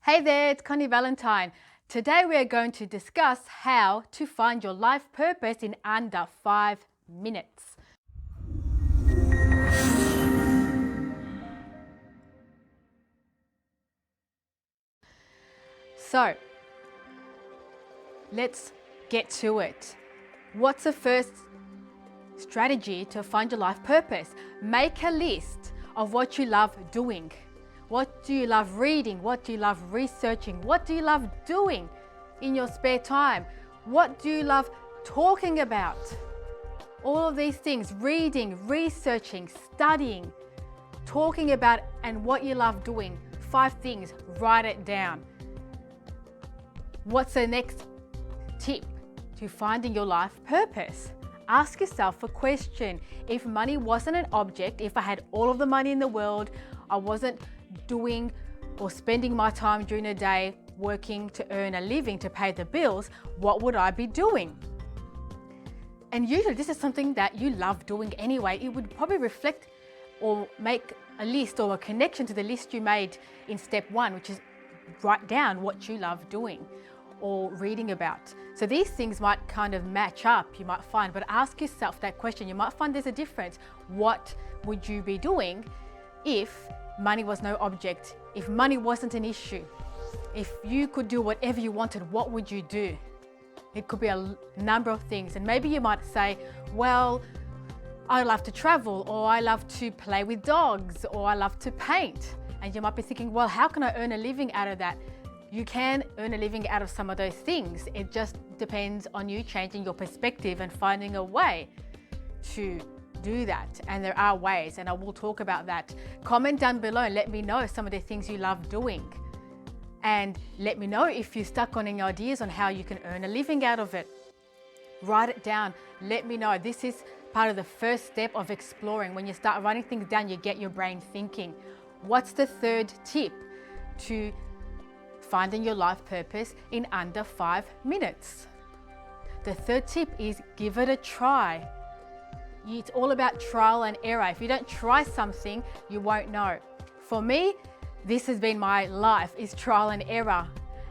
Hey there, it's Connie Valentine. Today we are going to discuss how to find your life purpose in under 5 minutes. So, let's get to it. What's the first strategy to find your life purpose? Make a list of what you love doing. What do you love reading? What do you love researching? What do you love doing in your spare time? What do you love talking about? All of these things, reading, researching, studying, talking about, and what you love doing. 5 things, write it down. What's the next tip to finding your life purpose? Ask yourself a question. If money wasn't an object, if I had all of the money in the world, I wasn't doing or spending my time during the day working to earn a living to pay the bills, what would I be doing? And usually this is something that you love doing anyway. It would probably reflect or make a list or a connection to the list you made in step 1, which is write down what you love doing or reading about. So these things might kind of match up, you might find, but ask yourself that question. You might find there's a difference. What would you be doing if money was no object, if money wasn't an issue? If you could do whatever you wanted, what would you do? It could be a number of things. And maybe you might say, well, I love to travel, or I love to play with dogs, or I love to paint. And you might be thinking, well, how can I earn a living out of that? You can earn a living out of some of those things. It just depends on you changing your perspective and finding a way to do that. And there are ways, and I will talk about that. Comment down below and let me know some of the things you love doing. And let me know if you're stuck on any ideas on how you can earn a living out of it. Write it down. Let me know. This is part of the first step of exploring. When you start writing things down, you get your brain thinking. What's the third tip to finding your life purpose in under 5 minutes? The third tip is give it a try. It's all about trial and error. If you don't try something, you won't know. For me, this has been my life, is trial and error.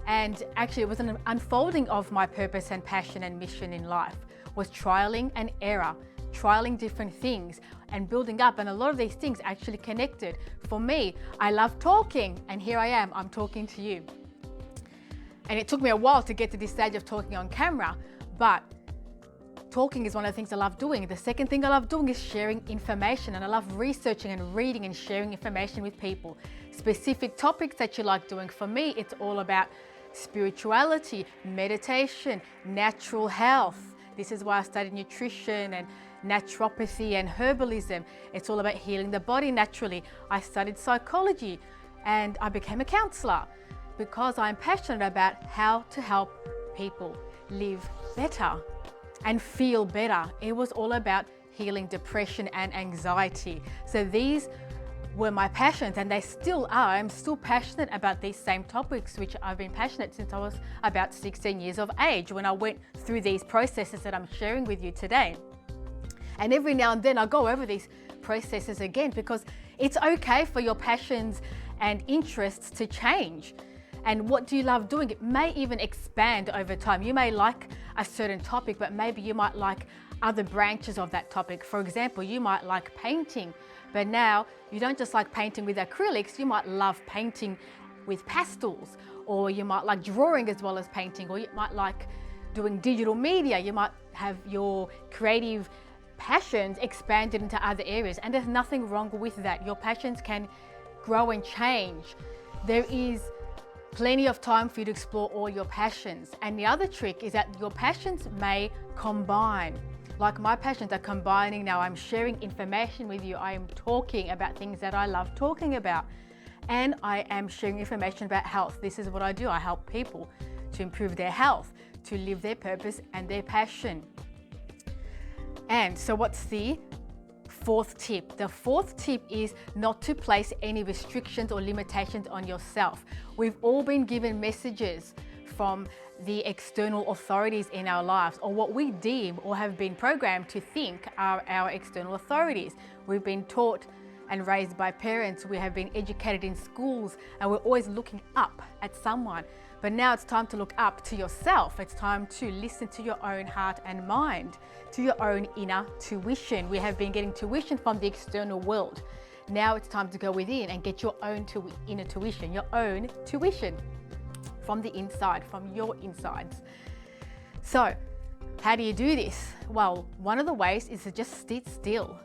And actually it was an unfolding of my purpose and passion and mission in life, was trialing and error, trialing different things and building up. And a lot of these things actually connected. For me, I love talking, and here I am, I'm talking to you. And it took me a while to get to this stage of talking on camera, but talking is one of the things I love doing. The second thing I love doing is sharing information, and I love researching and reading and sharing information with people. Specific topics that you like doing. For me, it's all about spirituality, meditation, natural health. This is why I studied nutrition and naturopathy and herbalism. It's all about healing the body naturally. I studied psychology and I became a counselor because I'm passionate about how to help people live better and feel better. It was all about healing depression and anxiety. So these were my passions, and they still are. I'm still passionate about these same topics, which I've been passionate since I was about 16 years of age, when I went through these processes that I'm sharing with you today. And every now and then I go over these processes again, because it's okay for your passions and interests to change. And what do you love doing? It may even expand over time. You may like a certain topic, but maybe you might like other branches of that topic. For example, you might like painting, but now you don't just like painting with acrylics, you might love painting with pastels, or you might like drawing as well as painting, or you might like doing digital media. You might have your creative passions expanded into other areas, and there's nothing wrong with that. Your passions can grow and change. There is plenty of time for you to explore all your passions. And the other trick is that your passions may combine. Like my passions are combining now. I'm sharing information with you. I am talking about things that I love talking about. And I am sharing information about health. This is what I do. I help people to improve their health, to live their purpose and their passion. And so what's the fourth tip? The fourth tip is not to place any restrictions or limitations on yourself. We've all been given messages from the external authorities in our lives, or what we deem or have been programmed to think are our external authorities. We've been taught and raised by parents. We have been educated in schools and we're always looking up at someone. But now it's time to look up to yourself. It's time to listen to your own heart and mind, to your own inner tuition. We have been getting tuition from the external world. Now it's time to go within and get your own inner tuition, your own tuition from the inside, from your insides. So, how do you do this? Well, one of the ways is to just sit still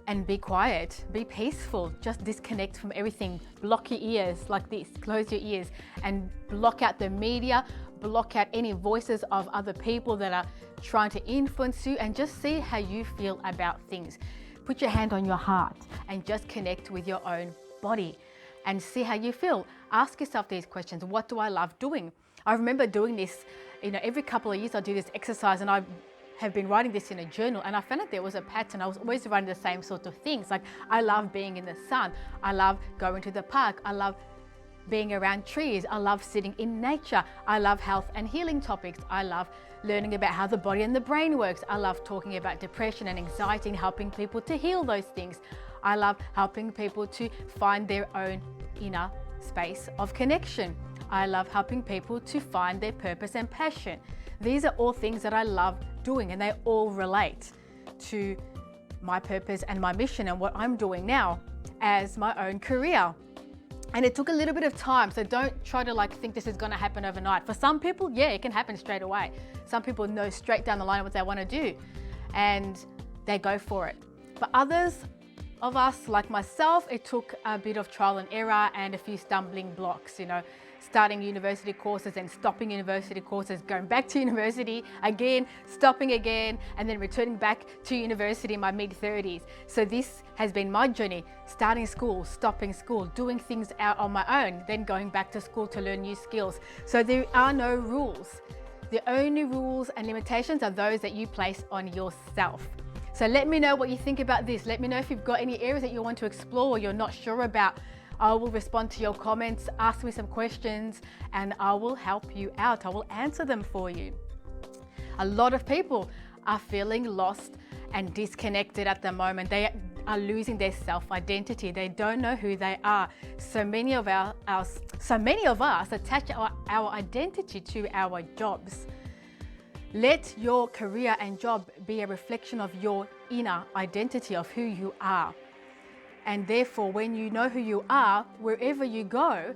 and be quiet, be peaceful, just disconnect from everything. Block your ears like this, close your ears and block out the media, block out any voices of other people that are trying to influence you, and just see how you feel about things. Put your hand on your heart and just connect with your own body and see how you feel. Ask yourself these questions. What do I love doing? I remember doing this, every couple of years I do this exercise, and I have been writing this in a journal, and I found that there was a pattern. I was always writing the same sort of things. Like, I love being in the sun. I love going to the park. I love being around trees. I love sitting in nature. I love health and healing topics. I love learning about how the body and the brain works. I love talking about depression and anxiety and helping people to heal those things. I love helping people to find their own inner space of connection. I love helping people to find their purpose and passion. These are all things that I love doing, and they all relate to my purpose and my mission and what I'm doing now as my own career. And it took a little bit of time, so don't try to think this is going to happen overnight. For some people, yeah, it can happen straight away. Some people know straight down the line what they want to do and they go for it. For others of us, like myself, it took a bit of trial and error and a few stumbling blocks, starting university courses and stopping university courses, going back to university again, stopping again, and then returning back to university in my mid-30s. So this has been my journey, starting school, stopping school, doing things out on my own, then going back to school to learn new skills. So there are no rules. The only rules and limitations are those that you place on yourself. So let me know what you think about this. Let me know if you've got any areas that you want to explore or you're not sure about. I will respond to your comments, ask me some questions, and I will help you out. I will answer them for you. A lot of people are feeling lost and disconnected at the moment. They are losing their self-identity. They don't know who they are. So many of us attach our identity to our jobs. Let your career and job be a reflection of your inner identity of who you are. And therefore, when you know who you are, wherever you go,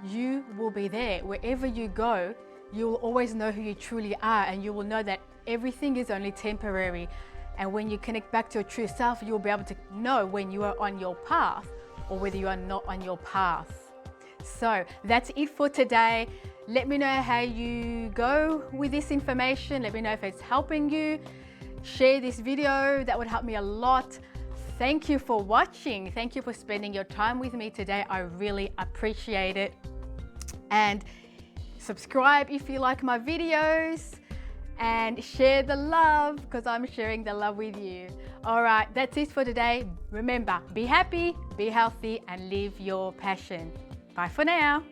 you will be there. Wherever you go, you will always know who you truly are, and you will know that everything is only temporary. And when you connect back to your true self, you'll be able to know when you are on your path or whether you are not on your path. So that's it for today. Let me know how you go with this information. Let me know if it's helping you. Share this video. That would help me a lot. Thank you for watching. Thank you for spending your time with me today. I really appreciate it. And subscribe if you like my videos, and share the love, because I'm sharing the love with you. All right, that's it for today. Remember, be happy, be healthy, and live your passion. Bye for now.